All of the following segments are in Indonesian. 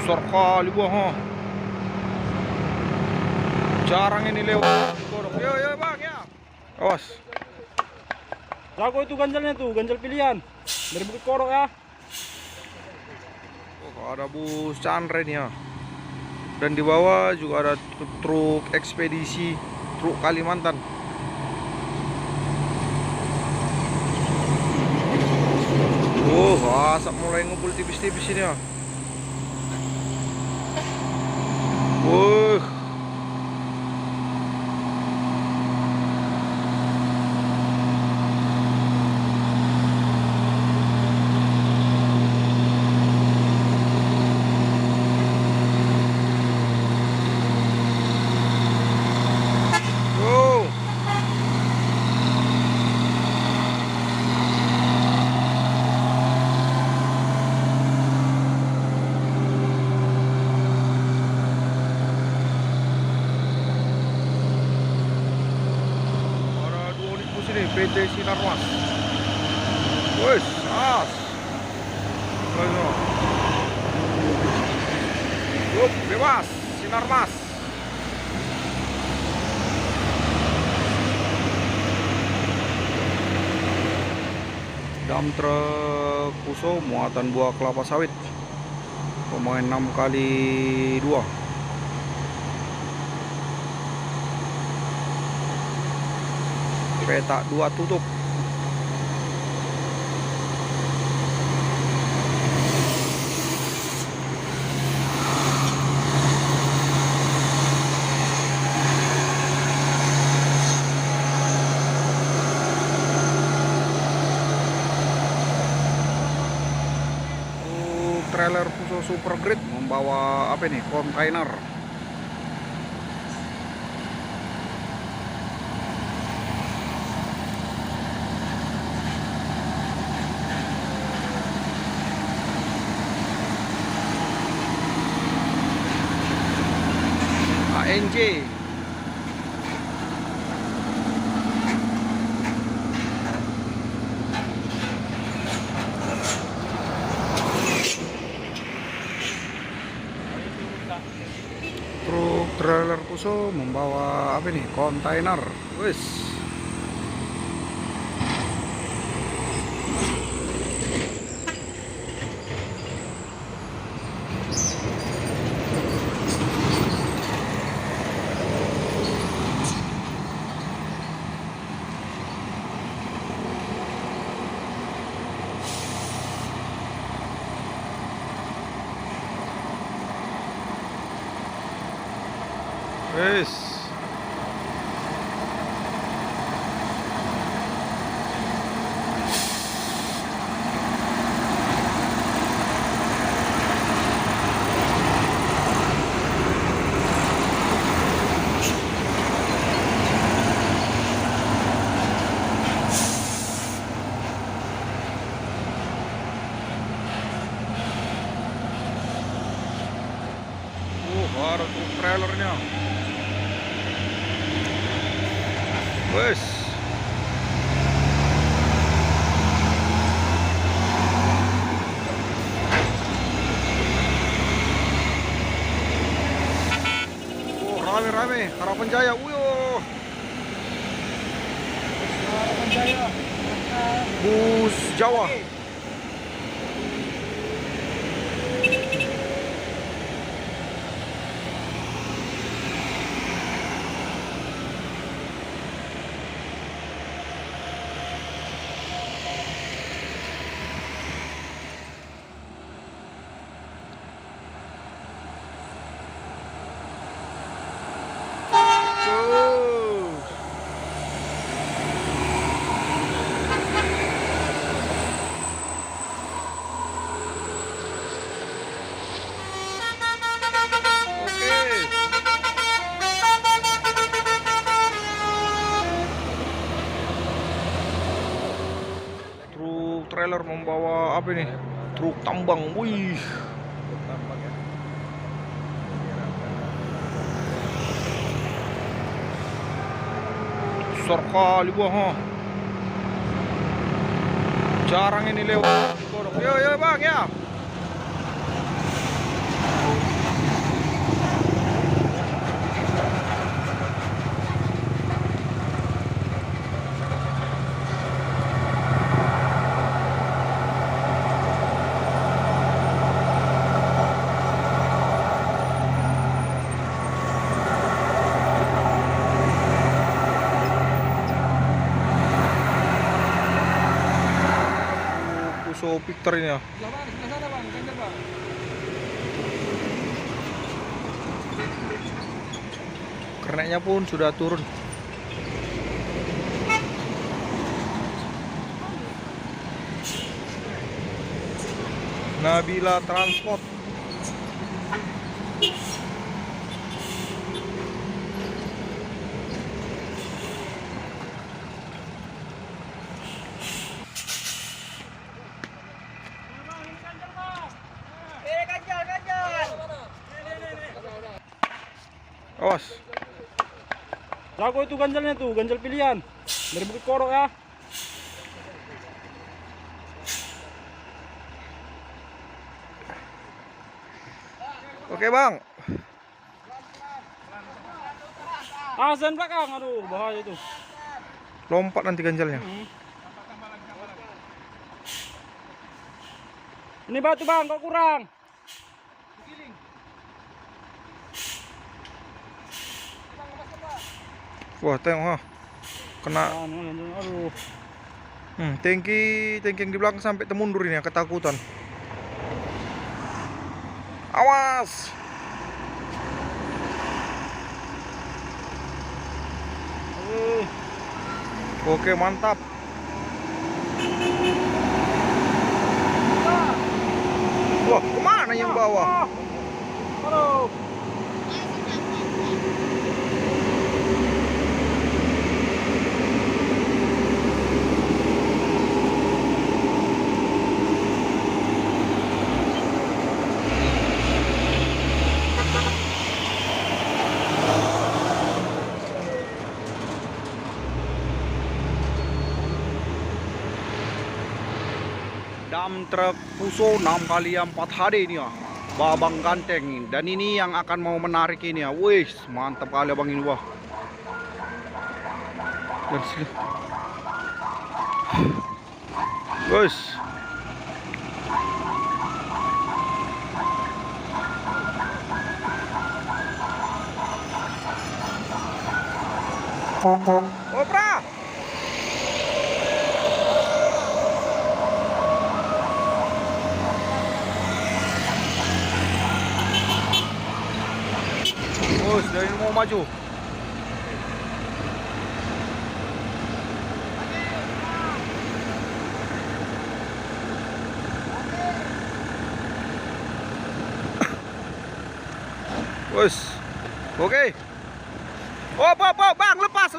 Besar kali buah, ha. Jarang ini lewat. Yo yo bang ya. Awas. Jago itu ganjalnya tuh, ganjal pilihan dari Bukit Korok ya. Oh, ada bus Chandra nih ya. Dan di bawah juga ada truk ekspedisi, truk Kalimantan. Asap mulai ngumpul tipis-tipis ini ya. PT Sinarmas. Wes, as. Bebas, Sinarmas. Dam truk Fuso muatan buah kelapa sawit. Pemain 6x2. Petak 2 tutup. Trailer Fuso Super Grid membawa apa ini? Kontainer. ANJ. Truk trailer Fuso membawa apa nih? Kontainer. Wes. Wes. Baru truk trailernya. Wes. Rame-rame Harapan Jaya. Harapan Jaya. Bus Jawa. Trailer membawa apa ini? Truk tambang. Wih. Besar kali buah, ha. Jarang ini lewat. Yo yo bang ya. Pro Victor ini ya. Sebelah mana? Sebelah sana bang, ganjal bang. Kerneknya pun sudah turun. Nabila Transport. Awas. Jago itu ganjalnya tuh, ganjal pilihan dari Bukit Korok ya. Oke bang. Azan belakang, aduh bahaya itu. Lompat nanti ganjalnya. Ini batu bang, kok kurang? Wah tengok ha. Kena. Aduh. Tangki yang di belakang sampai temundur ini ya, ketakutan. Awas. Oke mantap. Wah kemana yang bawah? Aduh. Dam truk Fuso 6x4 HD ini ya, Babang Ganteng. Dan ini yang akan mau menarik ini ya. Wih mantap kali abang ini wah. Dan sini. Guys. Opera. Oh, sudah ini mau maju. Wes. Oke. Oh, bang, lepas.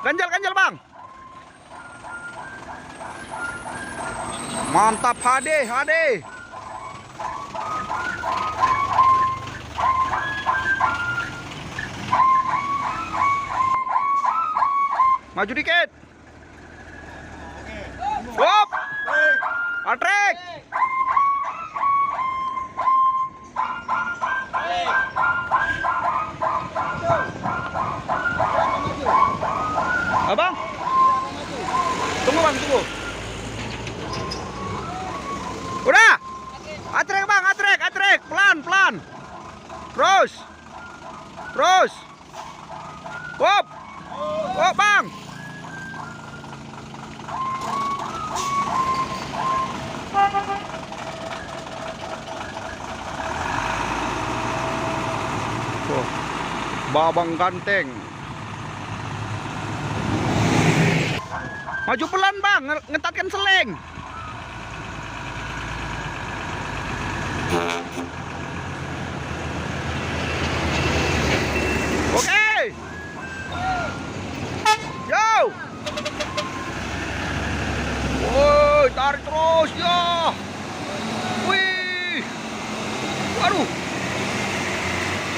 Ganjal, bang. Mantap HD. Maju dikit. Hop. Atrek. Abang. Tunggu bang, tunggu. Udah. Atrek bang, atrek. Pelan. Terus. Hop. Hop bang. Tuh, Babang Ganteng. Maju pelan bang, ngetatkan seleng. Oke. Yo. Woi, tarik terus ya. Wih. Waduh.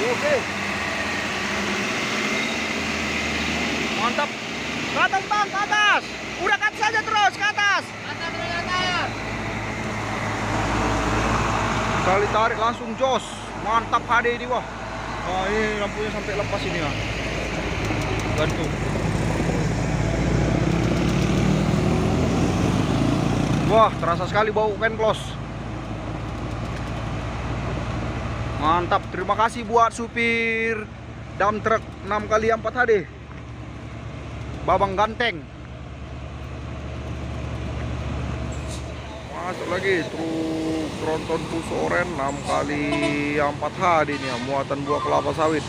Oke. Mantap. Ke atas bang, ke atas. Udah ke atas saja terus, ke atas. Kali tarik langsung jos. Mantap HD ini wah. Wah ini lampunya sampai lepas ini ya. Gantung. Wah terasa sekali bau can close. Mantap, terima kasih buat supir dump truck 6x4 HD Babang Ganteng. Masuk lagi truk tronton Fuso Oren 6 kali 4 HD ini ya, muatan buah kelapa sawit.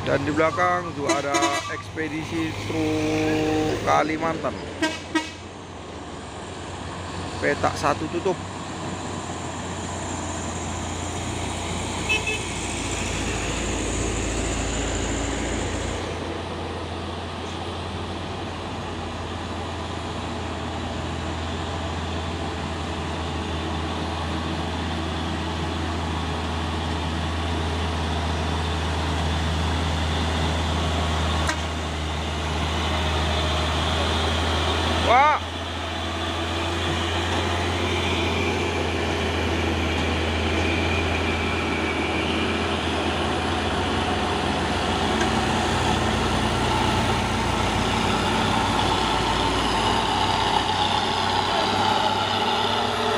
Dan di belakang juga ada ekspedisi truk Kalimantan. Petak 1 tutup. Wah,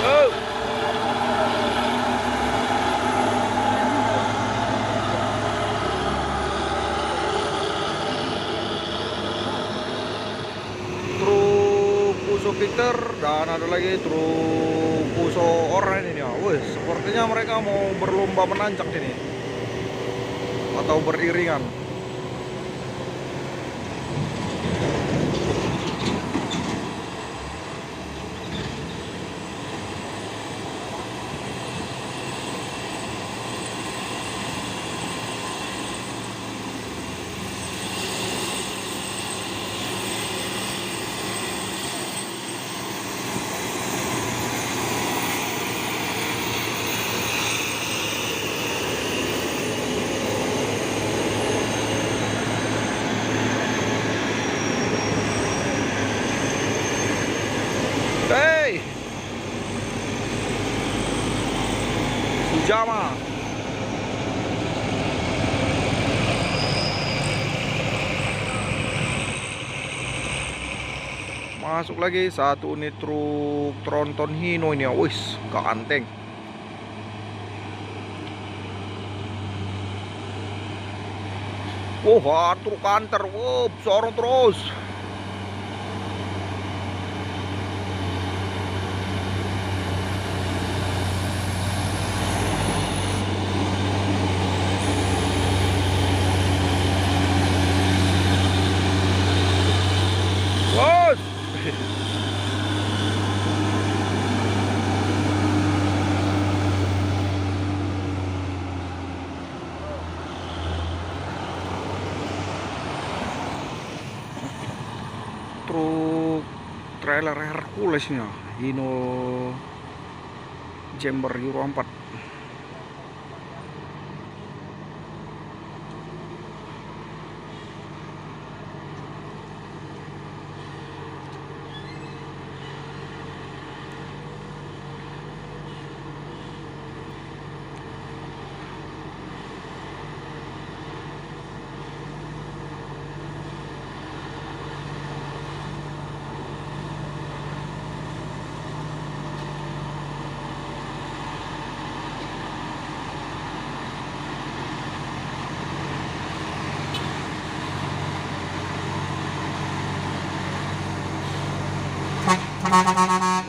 oh. Truk Fuso Victor dan ada lagi truk Fuso Oren ini ya. Wih, sepertinya mereka mau berlomba menanjak ini atau beriringan. Hey, Sujama. Masuk lagi satu unit truk tronton Hino ini ya. Wis, ganteng. Wah, truk kantor. Wow, sorong terus. Bos. Truk trailer Hercules nya, Hino Jember Euro 4.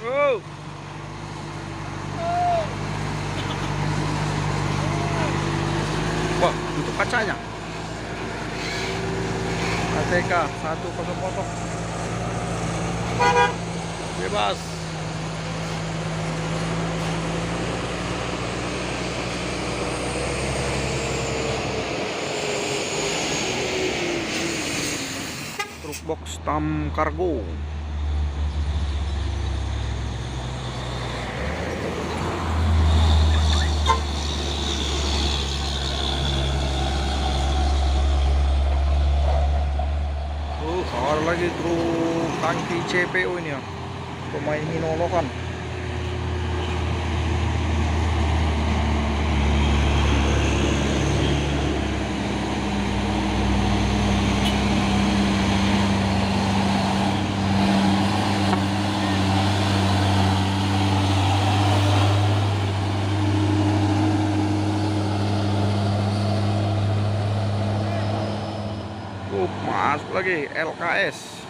Oh. Wah, untuk kacanya. ATK 100 bebas. Truk box tam kargo. Ada lagi truk tangki CPO ini ya, pemain Hinolokan. Masuk lagi LKS.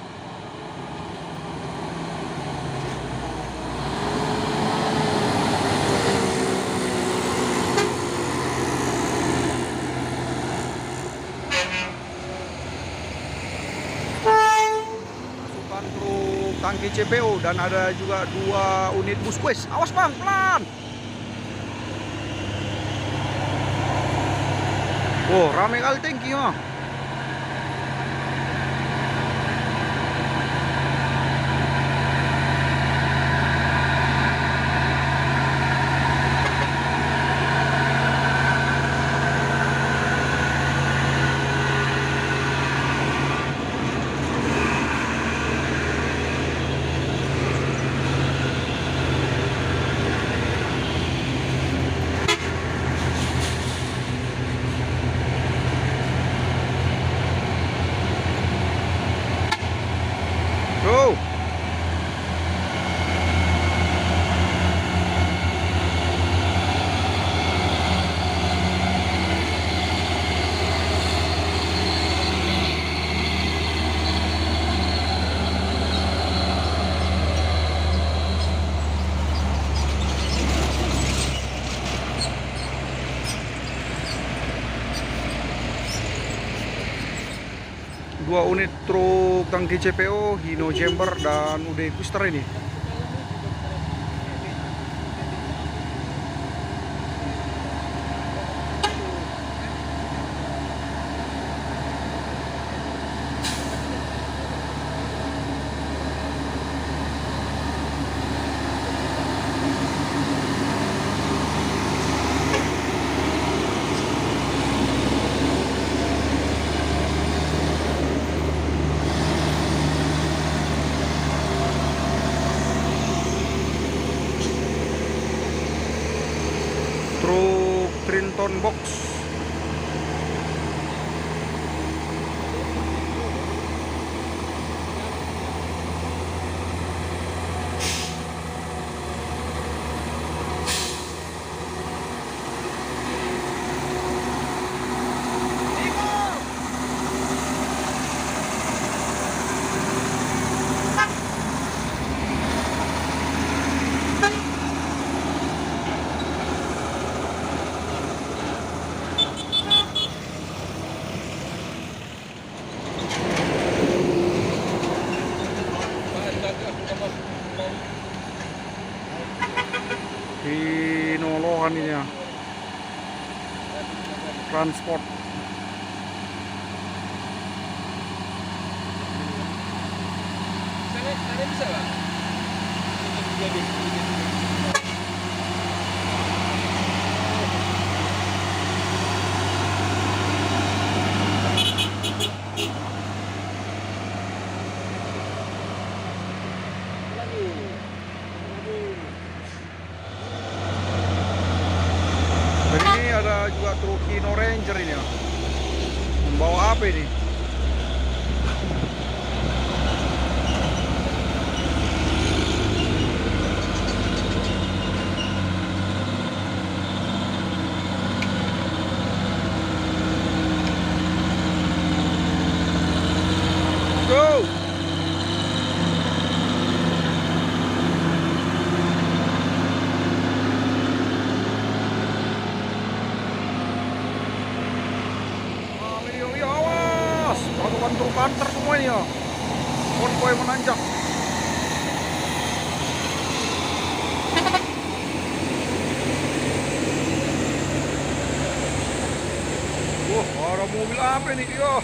tangki CPO, dan ada juga 2 unit bus. Wes, awas bang, pelan. Oh, rame kali tangki mah. Go. Dua unit truk tangki CPO, Hino Chamber dan UD Twister ini. Truk Trinton Box. Hinolohan ini ya. Transport. Sana bisa lah. Dan ini ada juga truk Hino Ranger ini ya. Membawa apa ini? Go! Awas, pasukan truk hunter semua ini ya. Konvoy menanjak. Wah, ada mobil apa ini dia?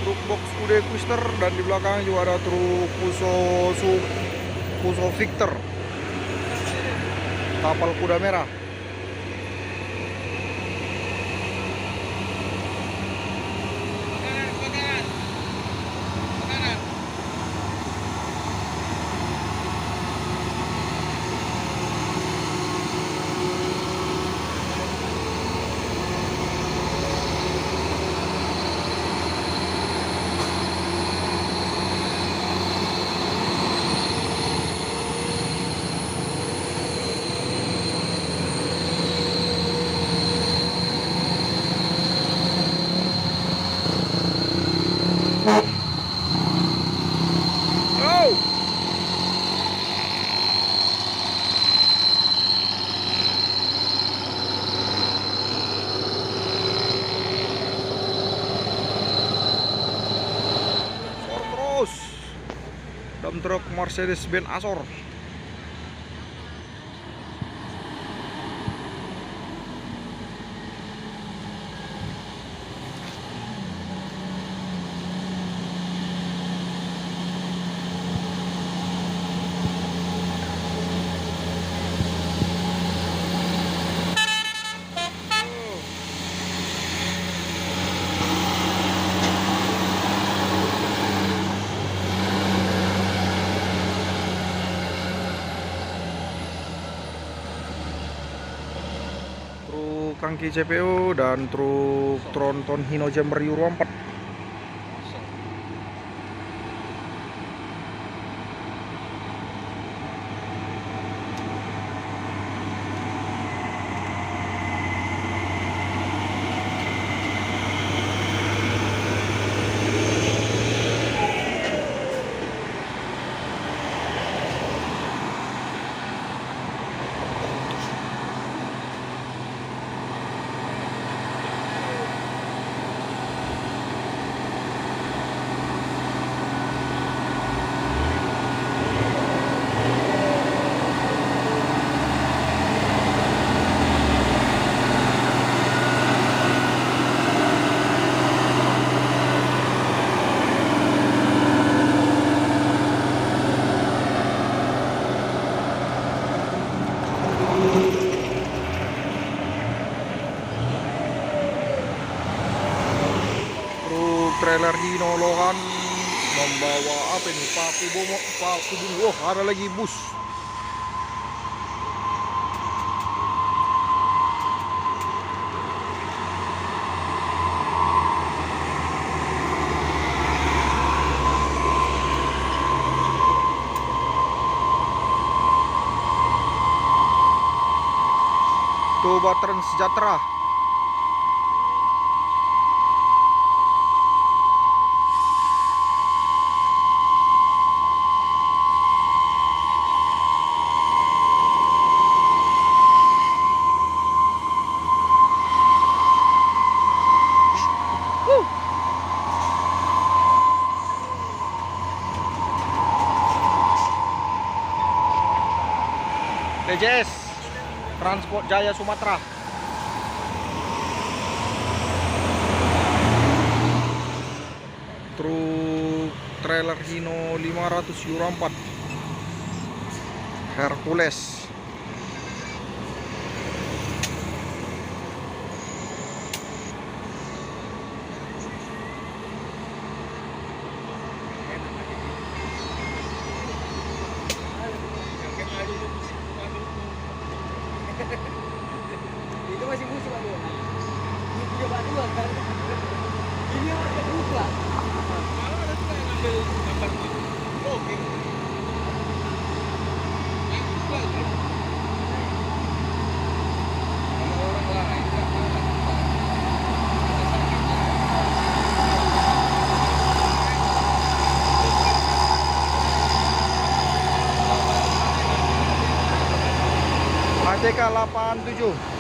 Truk box UD Twister, dan di belakang juga ada truk Fuso Victor, kapal kuda merah. truk Mercedes-Benz Azor. Truk tangki CPU dan truk tronton Hino Jumper Euro 4. Trailer Hino Lohan membawa apa ini, paku bunga. Oh, ada lagi bus. Toba Trans Sejahtera. TJS Transport Jaya Sumatera. Truk trailer Hino 500 Euro 4 Hercules. Itu masih musim aduh. Ini punya Pak Dua kan. Ini ada buka. Kalau ada tuh yang ngambil gambar itu. Oke. Sama orang lain enggak apa-apa. ACK 87